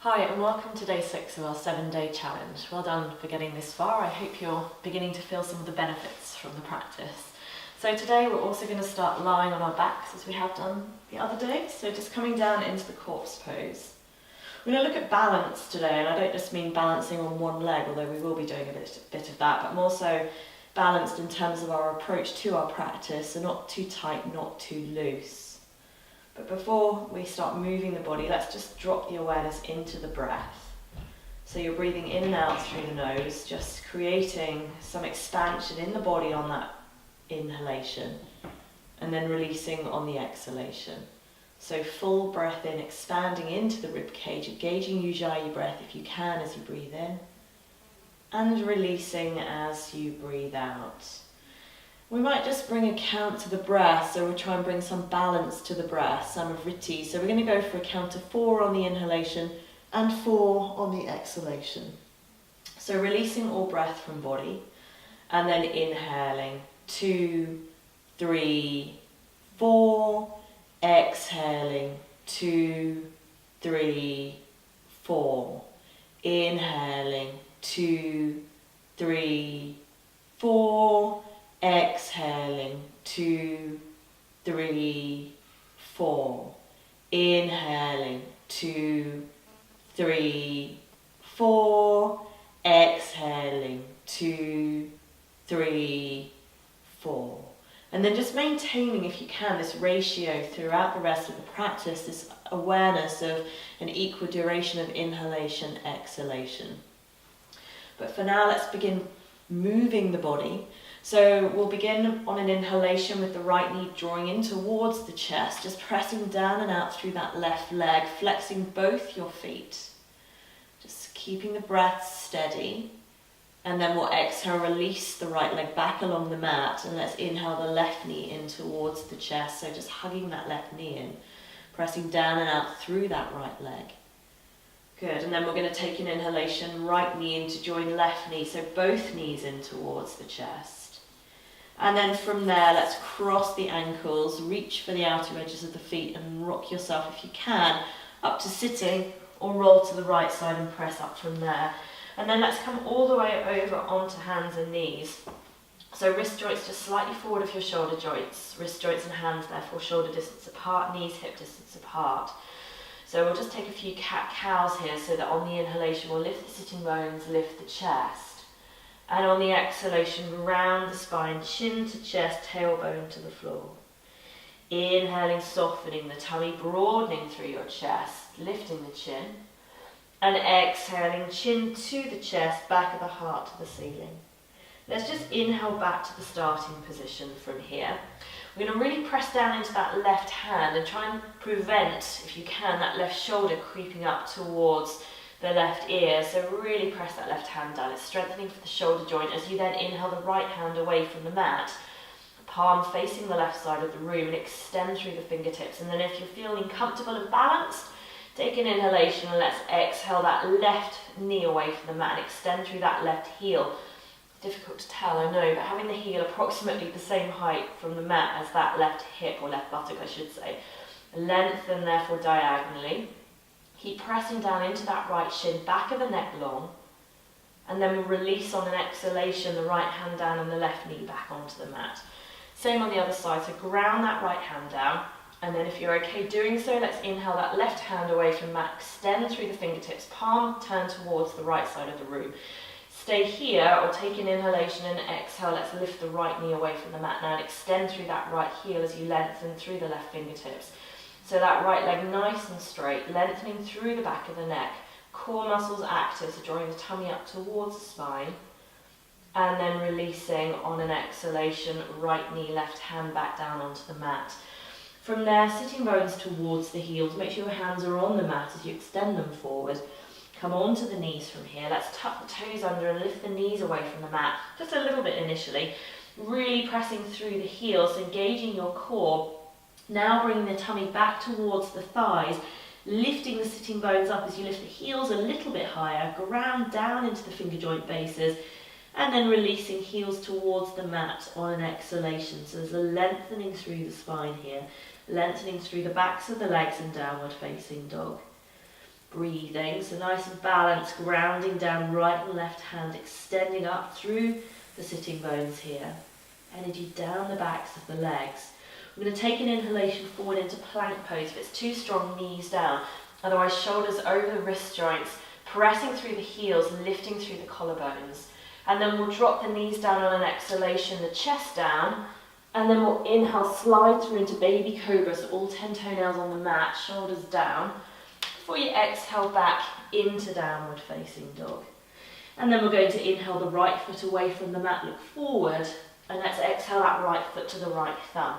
Hi and welcome to day 6 of our 7-day challenge. Well done for getting this far. I hope you're beginning to feel some of the benefits from the practice. So today we're also going to start lying on our backs as we have done the other day. So just coming down into the corpse pose. We're going to look at balance today, and I don't just mean balancing on one leg, although we will be doing a bit of that, but more so balanced in terms of our approach to our practice, so not too tight, not too loose. But before we start moving the body, let's just drop the awareness into the breath. So you're breathing in and out through the nose, just creating some expansion in the body on that inhalation, and then releasing on the exhalation. So full breath in, expanding into the rib cage, engaging Ujjayi breath if you can as you breathe in, and releasing as you breathe out. We might just bring a count to the breath, so we'll try and bring some balance to the breath, Samavriti. So we're going to go for a count of 4 on the inhalation and 4 on the exhalation. So releasing all breath from body, and then inhaling 2, 3, 4, exhaling 2, 3, 4, inhaling 2, 3, 4, exhaling 2, 3, 4, inhaling 2, 3, 4, exhaling 2, 3, 4. And then just maintaining, if you can, this ratio throughout the rest of the practice, this awareness of an equal duration of inhalation, exhalation. But for now, let's begin moving the body. So we'll begin on an inhalation with the right knee drawing in towards the chest, just pressing down and out through that left leg, flexing both your feet. Just keeping the breath steady. And then we'll exhale, release the right leg back along the mat, and let's inhale the left knee in towards the chest. So just hugging that left knee in, pressing down and out through that right leg. Good, and then we're going to take an inhalation, right knee in to join left knee, so both knees in towards the chest. And then from there, let's cross the ankles, reach for the outer edges of the feet and rock yourself, if you can, up to sitting or roll to the right side and press up from there. And then let's come all the way over onto hands and knees. So wrist joints just slightly forward of your shoulder joints, wrist joints and hands therefore shoulder distance apart, knees hip distance apart. So we'll just take a few cat-cows here so that on the inhalation we'll lift the sitting bones, lift the chest. And on the exhalation, round the spine, chin to chest, tailbone to the floor. Inhaling, softening the tummy, broadening through your chest, lifting the chin. And exhaling, chin to the chest, back of the heart to the ceiling. Let's just inhale back to the starting position from here. We're going to really press down into that left hand and try and prevent, if you can, that left shoulder creeping up towards the left ear. So really press that left hand down. It's strengthening for the shoulder joint as you then inhale the right hand away from the mat. Palm facing the left side of the room and extend through the fingertips. And then if you're feeling comfortable and balanced, take an inhalation and let's exhale that left knee away from the mat and extend through that left heel. Difficult to tell, I know, but having the heel approximately the same height from the mat as that left hip, or left buttock I should say. Lengthen therefore diagonally. Keep pressing down into that right shin, back of the neck long. And then we'll release on an exhalation, the right hand down and the left knee back onto the mat. Same on the other side, so ground that right hand down. And then if you're okay doing so, let's inhale that left hand away from the mat, extend through the fingertips, palm turn towards the right side of the room. Stay here or take an inhalation and exhale. Let's lift the right knee away from the mat now and extend through that right heel as you lengthen through the left fingertips. So that right leg nice and straight, lengthening through the back of the neck. Core muscles active, so drawing the tummy up towards the spine. And then releasing on an exhalation, right knee, left hand back down onto the mat. From there, sitting bones towards the heels. Make sure your hands are on the mat as you extend them forward. Come onto the knees from here. Let's tuck the toes under and lift the knees away from the mat. Just a little bit initially. Really pressing through the heels, engaging your core. Now bringing the tummy back towards the thighs. Lifting the sitting bones up as you lift the heels a little bit higher. Ground down into the finger joint bases. And then releasing heels towards the mat on an exhalation. So there's a lengthening through the spine here. Lengthening through the backs of the legs in downward facing dog. Breathing, so nice and balanced, grounding down right and left hand, extending up through the sitting bones here. Energy down the backs of the legs. We're going to take an inhalation forward into plank pose. If it's too strong, knees down. Otherwise, shoulders over the wrist joints, pressing through the heels, lifting through the collarbones. And then we'll drop the knees down on an exhalation, the chest down. And then we'll inhale, slide through into baby cobra, so all 10 toenails on the mat, shoulders down. Before you exhale back into downward facing dog. And then we're going to inhale the right foot away from the mat, look forward, and let's exhale that right foot to the right thumb.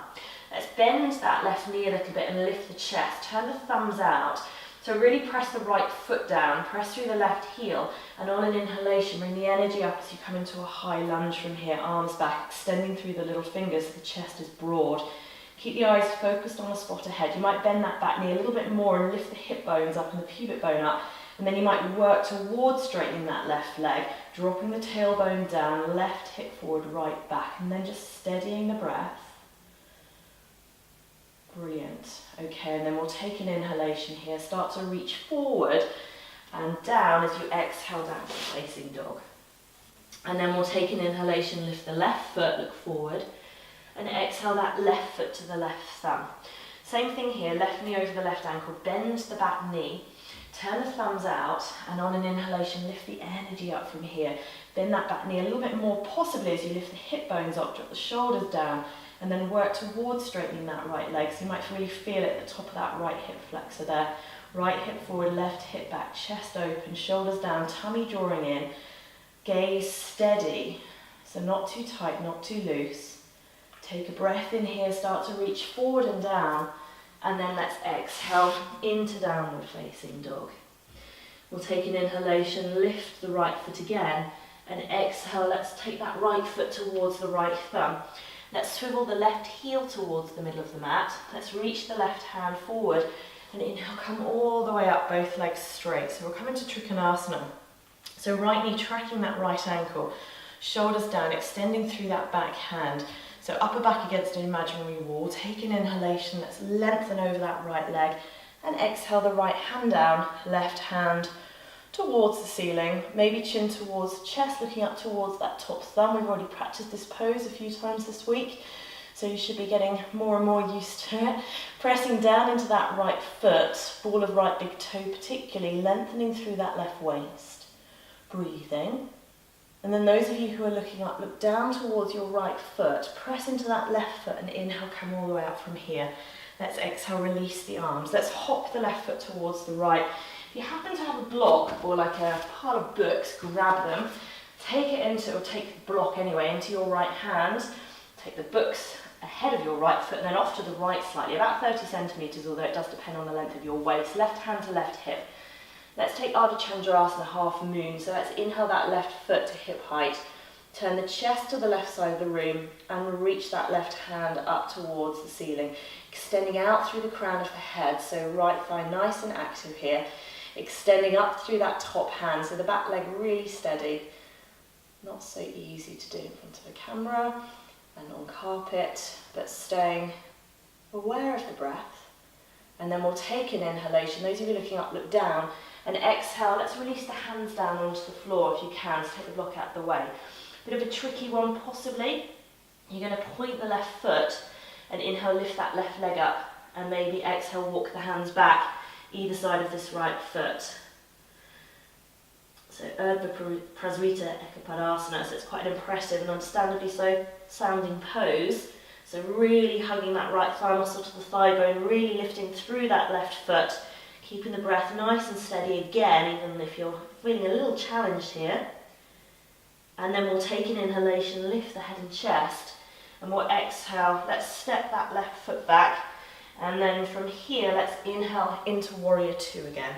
Let's bend that left knee a little bit and lift the chest, turn the thumbs out. So really press the right foot down, press through the left heel, and on an inhalation, bring the energy up as you come into a high lunge from here, arms back, extending through the little fingers so the chest is broad. Keep the eyes focused on the spot ahead. You might bend that back knee a little bit more and lift the hip bones up and the pubic bone up. And then you might work towards straightening that left leg, dropping the tailbone down, left hip forward, right back. And then just steadying the breath. Brilliant. Okay, and then we'll take an inhalation here. Start to reach forward and down as you exhale, downward facing dog. And then we'll take an inhalation, lift the left foot, look forward. And exhale that left foot to the left thumb. Same thing here, left knee over the left ankle, bend the back knee, turn the thumbs out, and on an inhalation, lift the energy up from here. Bend that back knee a little bit more, possibly as you lift the hip bones up, drop the shoulders down, and then work towards straightening that right leg. So you might really feel it at the top of that right hip flexor there. Right hip forward, left hip back, chest open, shoulders down, tummy drawing in, gaze steady, so not too tight, not too loose. Take a breath in here, start to reach forward and down, and then let's exhale into downward facing dog. We'll take an inhalation, lift the right foot again, and exhale, let's take that right foot towards the right thumb. Let's swivel the left heel towards the middle of the mat. Let's reach the left hand forward, and inhale, come all the way up, both legs straight. So we're coming to Trikonasana. So right knee tracking that right ankle, shoulders down, extending through that back hand. So upper back against an imaginary wall. Take an inhalation, let's lengthen over that right leg, and exhale the right hand down, left hand towards the ceiling, maybe chin towards the chest, looking up towards that top thumb. We've already practiced this pose a few times this week, so you should be getting more and more used to it. Pressing down into that right foot, ball of right big toe particularly, lengthening through that left waist. Breathing. And then those of you who are looking up, look down towards your right foot, press into that left foot and inhale, come all the way out from here. Let's exhale, release the arms. Let's hop the left foot towards the right. If you happen to have a block or like a pile of books, grab them, take it into, or take the block anyway, into your right hand, take the books ahead of your right foot and then off to the right slightly, about 30 centimetres, although it does depend on the length of your waist. Left hand to left hip. Let's take Ardha Chandrasana, half moon. So let's inhale that left foot to hip height. Turn the chest to the left side of the room and reach that left hand up towards the ceiling. Extending out through the crown of the head. So right thigh nice and active here. Extending up through that top hand. So the back leg really steady. Not so easy to do in front of a camera and on carpet, but staying aware of the breath. And then we'll take an inhalation. Those of you looking up, look down. And exhale, let's release the hands down onto the floor if you can, to take the block out of the way. Bit of a tricky one possibly. You're going to point the left foot and inhale, lift that left leg up, and maybe exhale, walk the hands back either side of this right foot. So Urdhva Prasarita Ekapadasana, so it's quite an impressive and understandably so sounding pose. So really hugging that right thigh muscle to the thigh bone, really lifting through that left foot. Keeping the breath nice and steady again, even if you're feeling a little challenged here. And then we'll take an inhalation, lift the head and chest, and we'll exhale, let's step that left foot back, and then from here, let's inhale into Warrior Two again.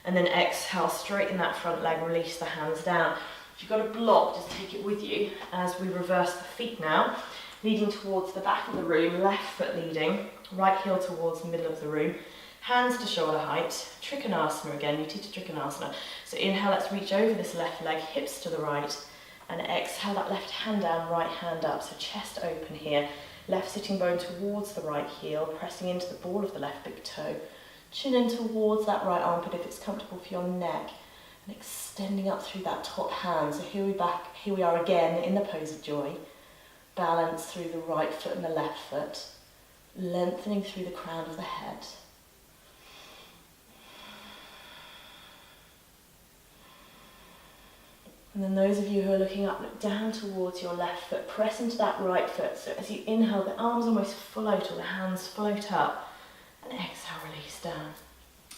And then exhale, straighten that front leg, release the hands down. If you've got a block, just take it with you as we reverse the feet now, leading towards the back of the room, left foot leading, right heel towards the middle of the room. Hands to shoulder height, Trikonasana again, Utthita Trikonasana. So inhale, let's reach over this left leg, hips to the right, and exhale that left hand down, right hand up. So chest open here, left sitting bone towards the right heel, pressing into the ball of the left big toe. Chin in towards that right armpit if it's comfortable for your neck, and extending up through that top hand. So here we are again in the pose of joy. Balance through the right foot and the left foot, lengthening through the crown of the head. And then those of you who are looking up, look down towards your left foot, press into that right foot. So as you inhale, the arms almost float or the hands float up, and exhale, release down.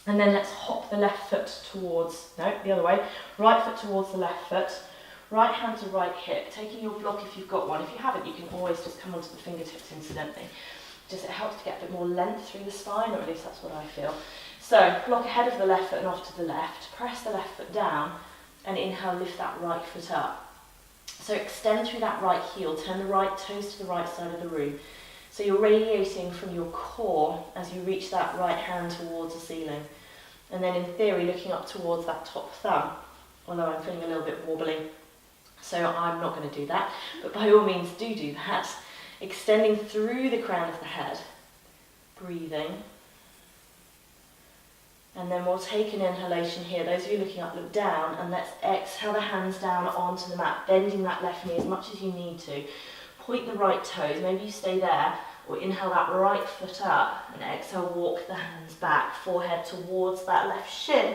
And then let's hop the left foot towards, no, the other way, right foot towards the left foot, right hand to right hip, taking your block if you've got one. If you haven't, you can always just come onto the fingertips incidentally. Just it helps to get a bit more length through the spine, or at least that's what I feel. So block ahead of the left foot and off to the left, press the left foot down, and inhale, lift that right foot up. So extend through that right heel, turn the right toes to the right side of the room. So you're radiating from your core as you reach that right hand towards the ceiling. And then in theory, looking up towards that top thumb, although I'm feeling a little bit wobbly, so I'm not going to do that, but by all means do that. Extending through the crown of the head, breathing. And then we'll take an inhalation here. Those of you looking up, look down, and let's exhale the hands down onto the mat, bending that left knee as much as you need to. Point the right toes, maybe you stay there, or inhale that right foot up, and exhale, walk the hands back, forehead towards that left shin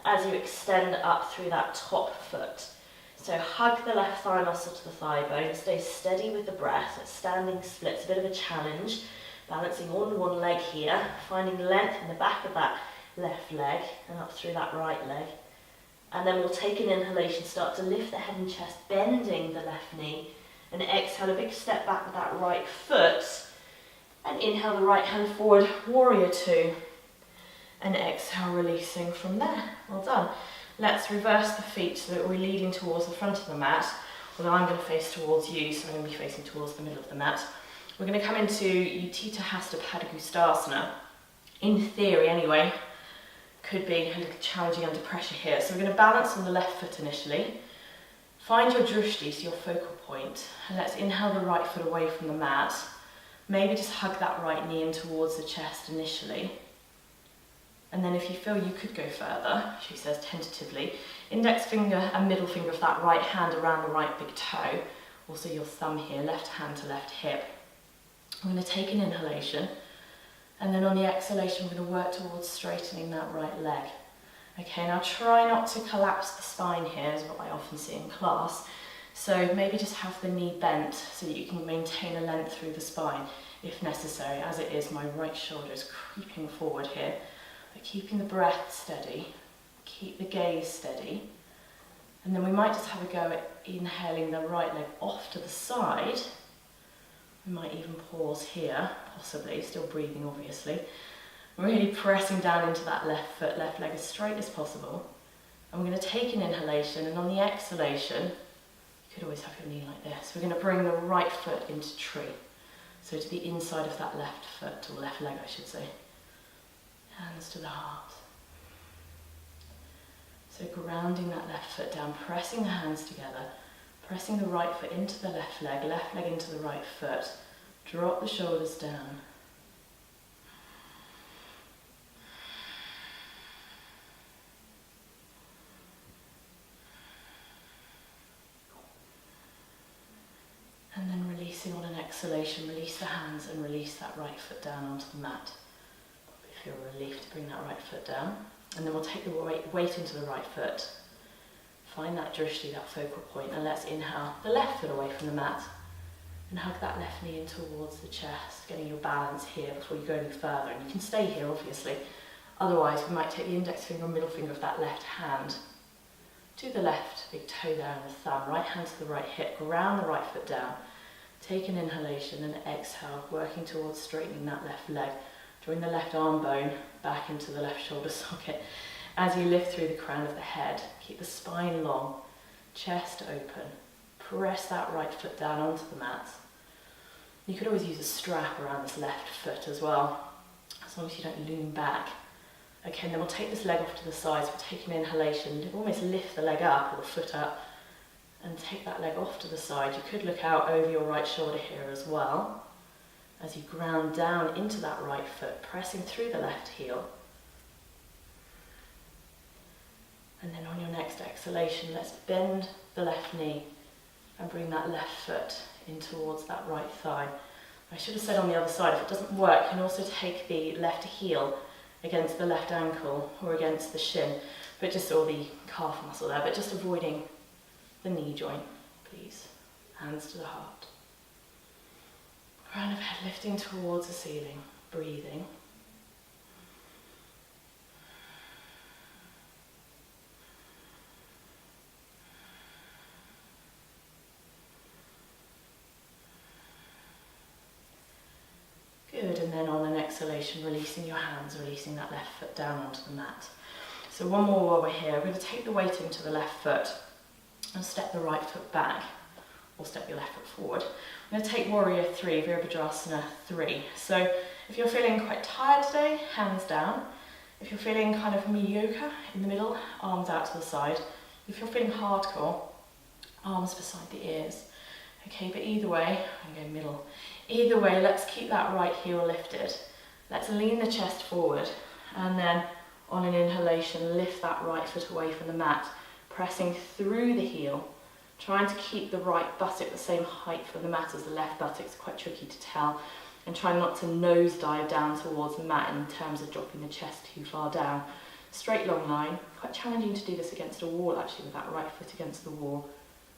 as you extend up through that top foot. So hug the left thigh muscle to the thigh bone, stay steady with the breath. It's standing splits, a bit of a challenge, balancing on one leg here, finding length in the back of that left leg and up through that right leg. And then we'll take an inhalation, start to lift the head and chest, bending the left knee, and exhale a big step back with that right foot, and inhale the right hand forward, warrior two, and exhale, releasing from there. Well done. Let's reverse the feet so that we're leading towards the front of the mat, although I'm going to face towards you, so I'm going to be facing towards the middle of the mat. We're going to come into Utthita Hasta Padangusthasana. In theory anyway, could be a little challenging under pressure here. So we're going to balance on the left foot initially. Find your drishti, so your focal point, and let's inhale the right foot away from the mat. Maybe just hug that right knee in towards the chest initially. And then if you feel you could go further, she says tentatively, index finger and middle finger of that right hand around the right big toe. Also your thumb here, left hand to left hip. I'm going to take an inhalation, and then on the exhalation we're going to work towards straightening that right leg. Okay, now try not to collapse the spine here, is what I often see in class. So maybe just have the knee bent so that you can maintain a length through the spine if necessary. As it is, my right shoulder is creeping forward here. But keeping the breath steady, keep the gaze steady. And then we might just have a go at inhaling the right leg off to the side. We might even pause here, possibly, still breathing obviously. Really pressing down into that left foot, left leg as straight as possible. And we're going to take an inhalation, and on the exhalation, you could always have your knee like this. We're going to bring the right foot into tree. So to the inside of that left foot, or left leg I should say. Hands to the heart. So grounding that left foot down, pressing the hands together, pressing the right foot into the left leg into the right foot. Drop the shoulders down. And then releasing on an exhalation, release the hands and release that right foot down onto the mat. Feel relief to bring that right foot down. And then we'll take the weight into the right foot. Find that drishti, that focal point, and let's inhale the left foot away from the mat and hug that left knee in towards the chest, getting your balance here before you go any further. And you can stay here obviously. Otherwise we might take the index finger and middle finger of that left hand to the left, big toe there and the thumb, right hand to the right hip, ground the right foot down. Take an inhalation and exhale, working towards straightening that left leg. Drawing the left arm bone back into the left shoulder socket as you lift through the crown of the head. Keep the spine long, chest open. Press that right foot down onto the mat. You could always use a strap around this left foot as well, as long as you don't lean back. Okay, and then we'll take this leg off to the side. So we'll take an inhalation, almost lift the leg up or the foot up, and take that leg off to the side. You could look out over your right shoulder here as well. As you ground down into that right foot, pressing through the left heel. And then on your next exhalation, let's bend the left knee and bring that left foot in towards that right thigh. I should have said on the other side, if it doesn't work, you can also take the left heel against the left ankle or against the shin, but just, or the calf muscle there, but just avoiding the knee joint, please. Hands to the heart. Crown of head lifting towards the ceiling, breathing. Good, and then on an exhalation, releasing your hands, releasing that left foot down onto the mat. So one more while we're here. We're going to take the weight into the left foot and step the right foot back, or step your left foot forward. I'm going to take Warrior 3, Virabhadrasana 3. So if you're feeling quite tired today, hands down. If you're feeling kind of mediocre, in the middle, arms out to the side. If you're feeling hardcore, arms beside the ears. Okay, but either way, I'm going middle. Either way, let's keep that right heel lifted. Let's lean the chest forward, and then on an inhalation, lift that right foot away from the mat, pressing through the heel, trying to keep the right buttock the same height from the mat as the left buttock. It's quite tricky to tell, and try not to nose dive down towards the mat in terms of dropping the chest too far down. Straight long line. Quite challenging to do this against a wall, actually, with that right foot against the wall.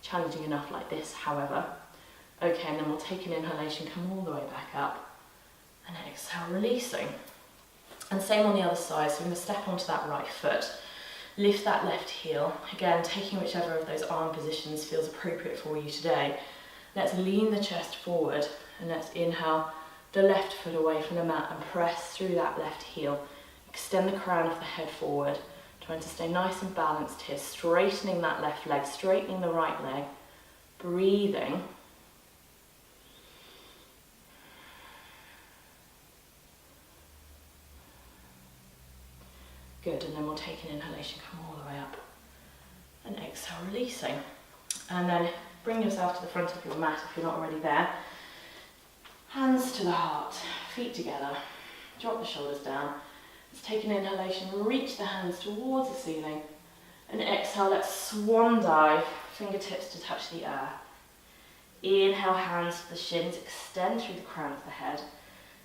Challenging enough like this, however. Okay, and then we'll take an inhalation, come all the way back up, and exhale, releasing. And same on the other side, so we're going to step onto that right foot, lift that left heel, again, taking whichever of those arm positions feels appropriate for you today. Let's lean the chest forward, and let's inhale the left foot away from the mat and press through that left heel. Extend the crown of the head forward, trying to stay nice and balanced here, straightening that left leg, straightening the right leg, breathing. Good, and then we'll take an inhalation, come all the way up, and exhale, releasing. And then bring yourself to the front of your mat if you're not already there. Hands to the heart, feet together, drop the shoulders down. Let's take an inhalation, reach the hands towards the ceiling, and exhale, let's swan dive, fingertips to touch the earth. Inhale, hands to the shins, extend through the crown of the head,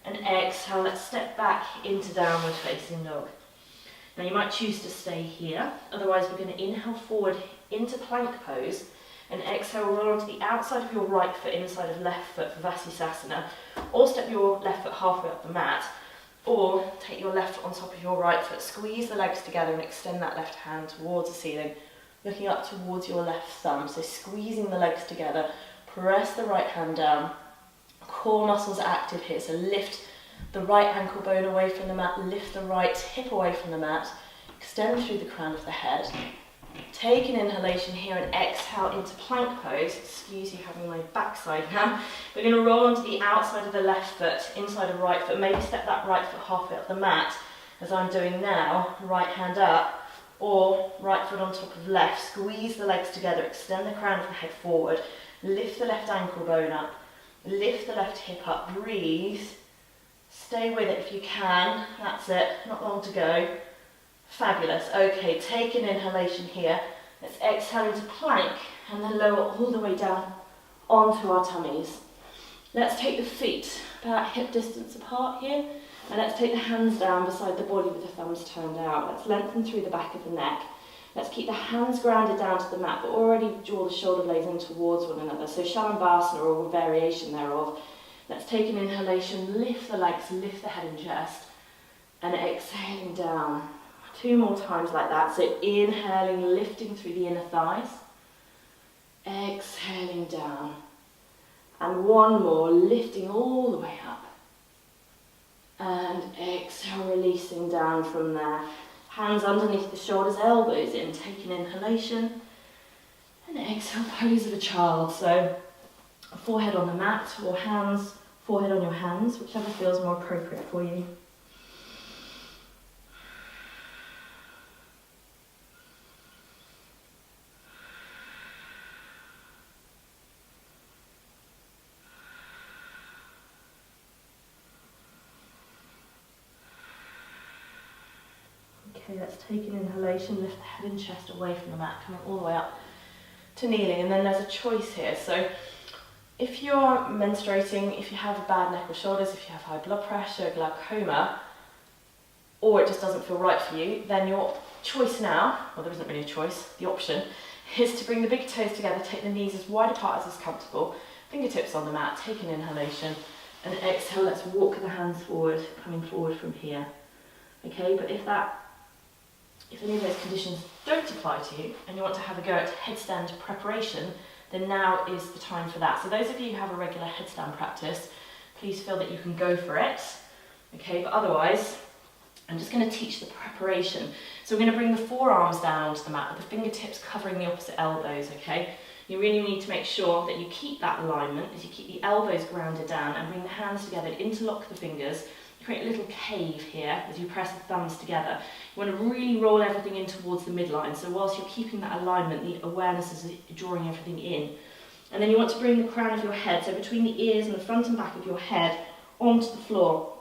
and exhale, let's step back into downward facing dog. Now you might choose to stay here, otherwise we're going to inhale forward into plank pose and exhale, roll onto the outside of your right foot, inside of left foot for Vasisthasana, or step your left foot halfway up the mat, or take your left foot on top of your right foot, squeeze the legs together and extend that left hand towards the ceiling, looking up towards your left thumb, so squeezing the legs together, press the right hand down, core muscles active here, so lift the right ankle bone away from the mat, lift the right hip away from the mat, extend through the crown of the head. Take an inhalation here and exhale into plank pose. Excuse you having my backside now. We're going to roll onto the outside of the left foot, inside of right foot. Maybe step that right foot halfway up the mat, as I'm doing now. Right hand up, or right foot on top of left. Squeeze the legs together, extend the crown of the head forward. Lift the left ankle bone up, lift the left hip up, breathe. Stay with it if you can. That's it, not long to go. Fabulous. Okay, take an inhalation here. Let's exhale into plank and then lower all the way down onto our tummies. Let's take the feet about hip distance apart here, and let's take the hands down beside the body with the thumbs turned out. Let's lengthen through the back of the neck. Let's keep the hands grounded down to the mat, but already draw the shoulder blades in towards one another. So Shalabhasana, or a variation thereof. Let's take an inhalation, lift the legs, lift the head and chest, and exhaling down. 2 more times like that. So inhaling, lifting through the inner thighs, exhaling down, and 1 more, lifting all the way up, and exhale, releasing down from there. Hands underneath the shoulders, elbows in, take an inhalation, and exhale, pose of a child. So forehead on the mat, or hands, forehead on your hands, whichever feels more appropriate for you. Okay, let's take an inhalation, lift the head and chest away from the mat, coming all the way up to kneeling. And then there's a choice here. So if you're menstruating, if you have a bad neck or shoulders, if you have high blood pressure, glaucoma, or it just doesn't feel right for you, then your choice now, well, there isn't really a choice, the option is to bring the big toes together, take the knees as wide apart as is comfortable, fingertips on the mat, take an inhalation, and exhale, let's walk the hands forward, coming forward from here. Okay, but if any of those conditions don't apply to you, and you want to have a go at headstand preparation, then now is the time for that. So those of you who have a regular headstand practice, please feel that you can go for it. Okay, but otherwise, I'm just going to teach the preparation. So we're going to bring the forearms down onto the mat with the fingertips covering the opposite elbows, okay? You really need to make sure that you keep that alignment, as you keep the elbows grounded down and bring the hands together, interlock the fingers, create a little cave here as you press the thumbs together. You want to really roll everything in towards the midline, so whilst you're keeping that alignment, the awareness is drawing everything in. And then you want to bring the crown of your head, so between the ears and the front and back of your head, onto the floor.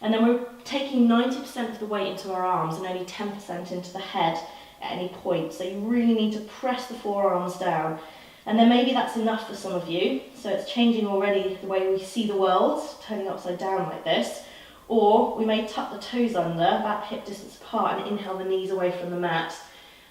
And then we're taking 90% of the weight into our arms and only 10% into the head at any point. So you really need to press the forearms down. And then maybe that's enough for some of you. So it's changing already the way we see the world, turning upside down like this. Or we may tuck the toes under, about hip distance apart, and inhale the knees away from the mat.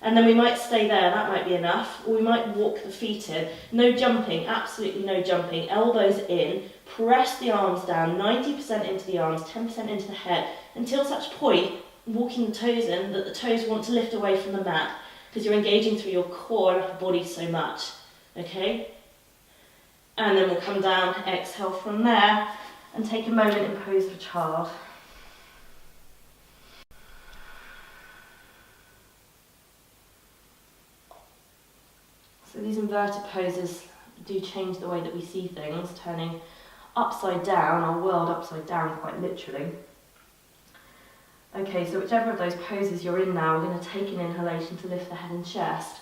And then we might stay there, that might be enough. Or we might walk the feet in. No jumping, absolutely no jumping. Elbows in, press the arms down, 90% into the arms, 10% into the head, until such point, walking the toes in, that the toes want to lift away from the mat, because you're engaging through your core and upper body so much. Okay? And then we'll come down, exhale from there, and take a moment in pose for child. So these inverted poses do change the way that we see things, turning upside down, our world upside down quite literally. Okay, so whichever of those poses you're in now, we're going to take an inhalation to lift the head and chest,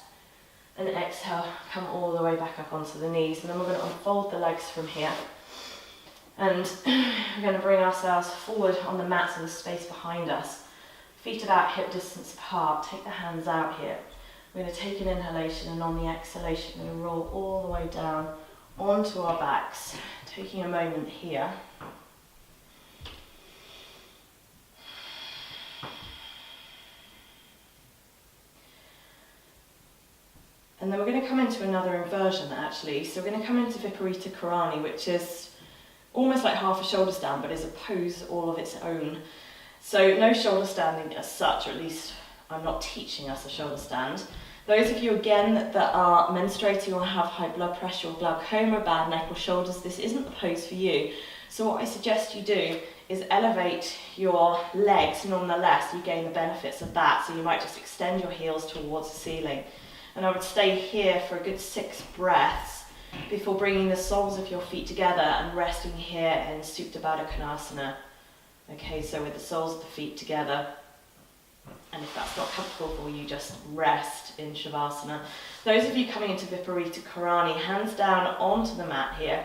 and exhale, come all the way back up onto the knees, and then we're going to unfold the legs from here. And we're going to bring ourselves forward on the mat, so there's space behind us. Feet about hip distance apart, take the hands out here. We're going to take an inhalation, and on the exhalation, we're going to roll all the way down onto our backs, taking a moment here. And then we're going to come into another inversion actually. So we're going to come into Viparita Karani, which is almost like half a shoulder stand, but is a pose all of its own. So no shoulder standing as such, or at least I'm not teaching us a shoulder stand. Those of you again that are menstruating or have high blood pressure or glaucoma, bad neck or shoulders, this isn't the pose for you. So what I suggest you do is elevate your legs nonetheless. You gain the benefits of that. So you might just extend your heels towards the ceiling. And I would stay here for a good 6 breaths before bringing the soles of your feet together and resting here in Supta Baddha Konasana. Okay, so with the soles of the feet together. And if that's not comfortable for you, just rest in Shavasana. Those of you coming into Viparita Karani, hands down onto the mat here.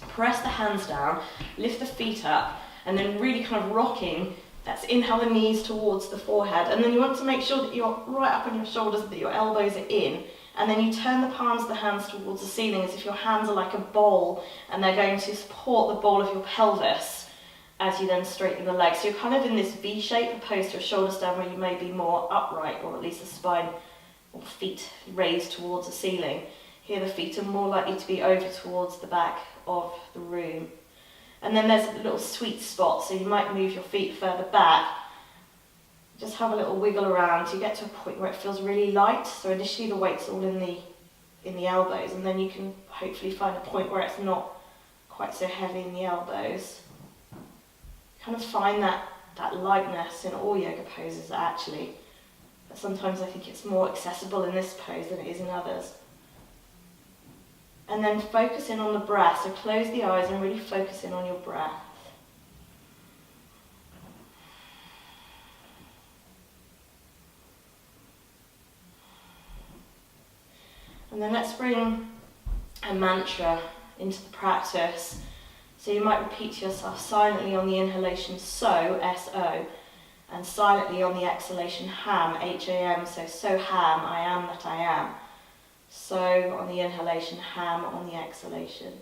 Press the hands down, lift the feet up, and then really kind of rocking. Let's inhale the knees towards the forehead, and then you want to make sure that you're right up on your shoulders, that your elbows are in, and then you turn the palms of the hands towards the ceiling as if your hands are like a bowl, and they're going to support the ball of your pelvis as you then straighten the legs. So you're kind of in this V shape opposed to a shoulder stand where you may be more upright, or at least the spine or feet raised towards the ceiling. Here the feet are more likely to be over towards the back of the room. And then there's a little sweet spot, so you might move your feet further back. Just have a little wiggle around to get to a point where it feels really light. So initially the weight's all in the elbows, and then you can hopefully find a point where it's not quite so heavy in the elbows. Kind of find that lightness in all yoga poses actually. But sometimes I think it's more accessible in this pose than it is in others. And then focus in on the breath, so close the eyes and really focus in on your breath. And then let's bring a mantra into the practice. So you might repeat to yourself silently on the inhalation, so, S-O, And silently on the exhalation, ham, H-A-M, so ham, I am that I am. So on the inhalation, ham on the exhalation.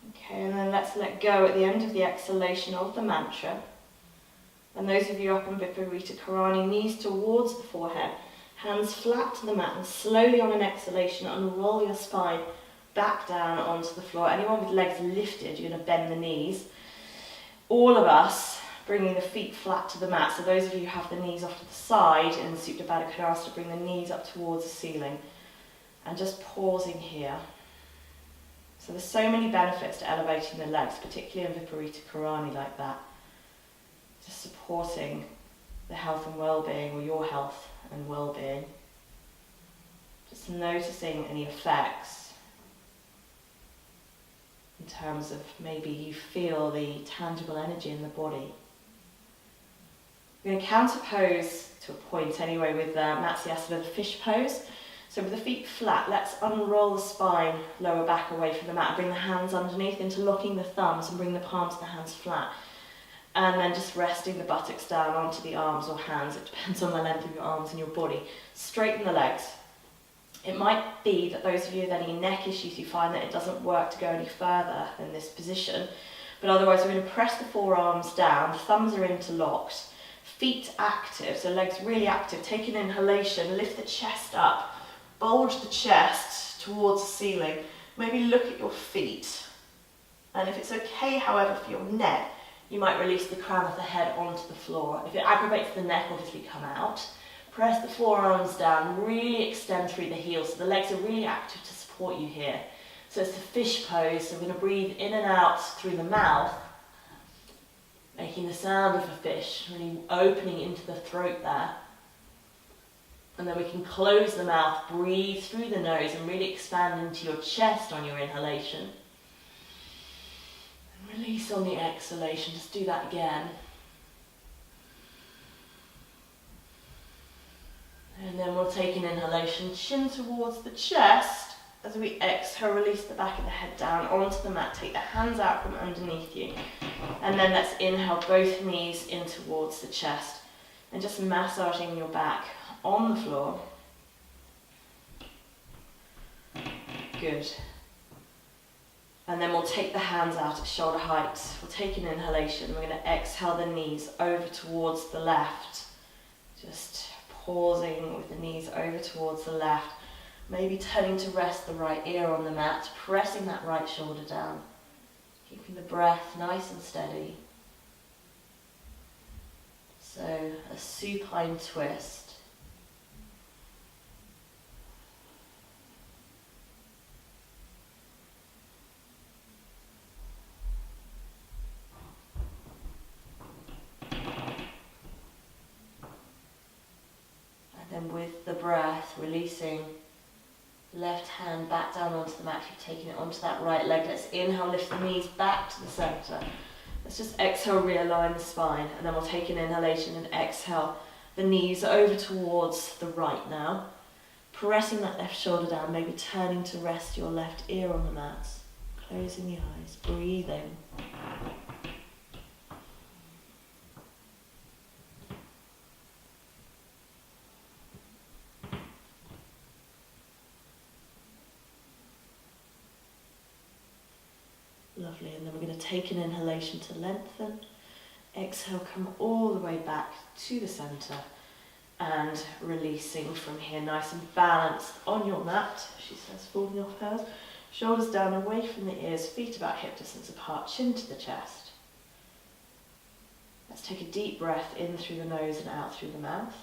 Okay, and then let's let go at the end of the exhalation of the mantra. And those of you up in Viparita Karani, knees towards the forehead, hands flat to the mat, and slowly on an exhalation, unroll your spine back down onto the floor. Anyone with legs lifted, you're going to bend the knees. All of us bringing the feet flat to the mat. So those of you who have the knees off to the side in Supta Baddha Konasana, bring the knees up towards the ceiling. And just pausing here. So there's so many benefits to elevating the legs, particularly in Viparita Karani like that. Just supporting the health and well-being, or your health and well-being. Just noticing any effects in terms of maybe you feel the tangible energy in the body. We're going to counterpose to a point anyway with Matsyasana, the fish pose. So with the feet flat, let's unroll the spine, lower back away from the mat, and bring the hands underneath, interlocking the thumbs, and bring the palms of the hands flat. And then just resting the buttocks down onto the arms or hands. It depends on the length of your arms and your body. Straighten the legs. It might be that those of you with any neck issues, you find that it doesn't work to go any further in this position. But otherwise, we're going to press the forearms down, thumbs are interlocked, feet active, so legs really active. Take an inhalation, lift the chest up, bulge the chest towards the ceiling. Maybe look at your feet. And if it's okay, however, for your neck, you might release the crown of the head onto the floor. If it aggravates the neck, obviously come out. Press the forearms down, really extend through the heels. So the legs are really active to support you here. So it's the fish pose. So we're going to breathe in and out through the mouth, making the sound of a fish, really opening into the throat there. And then we can close the mouth, breathe through the nose, and really expand into your chest on your inhalation. Release on the exhalation, just do that again. And then we'll take an inhalation, chin towards the chest. As we exhale, release the back of the head down onto the mat. Take the hands out from underneath you. And then let's inhale both knees in towards the chest. And just massaging your back on the floor. Good. And then we'll take the hands out at shoulder height. We'll take an inhalation. We're going to exhale the knees over towards the left. Just pausing with the knees over towards the left. Maybe turning to rest the right ear on the mat, pressing that right shoulder down. Keeping the breath nice and steady. So a supine twist. And with the breath, releasing left hand back down onto the mat. If you're taking it onto that right leg, let's inhale, lift the knees back to the center. Let's just exhale, realign the spine, and then we'll take an inhalation and exhale the knees over towards the right now. Pressing that left shoulder down, maybe turning to rest your left ear on the mat. Closing the eyes, breathing. Lovely, and then we're going to take an inhalation to lengthen. Exhale, come all the way back to the centre and releasing from here, nice and balanced on your mat. She says, falling off hers. Shoulders down away from the ears, feet about hip distance apart, chin to the chest. Let's take a deep breath in through the nose and out through the mouth.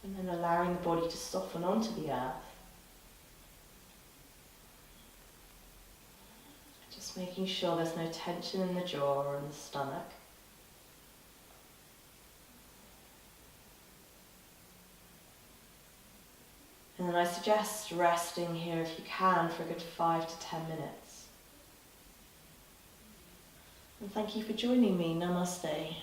And then allowing the body to soften onto the earth. Just making sure there's no tension in the jaw or in the stomach. And then I suggest resting here if you can for a good 5 to 10 minutes. And thank you for joining me. Namaste.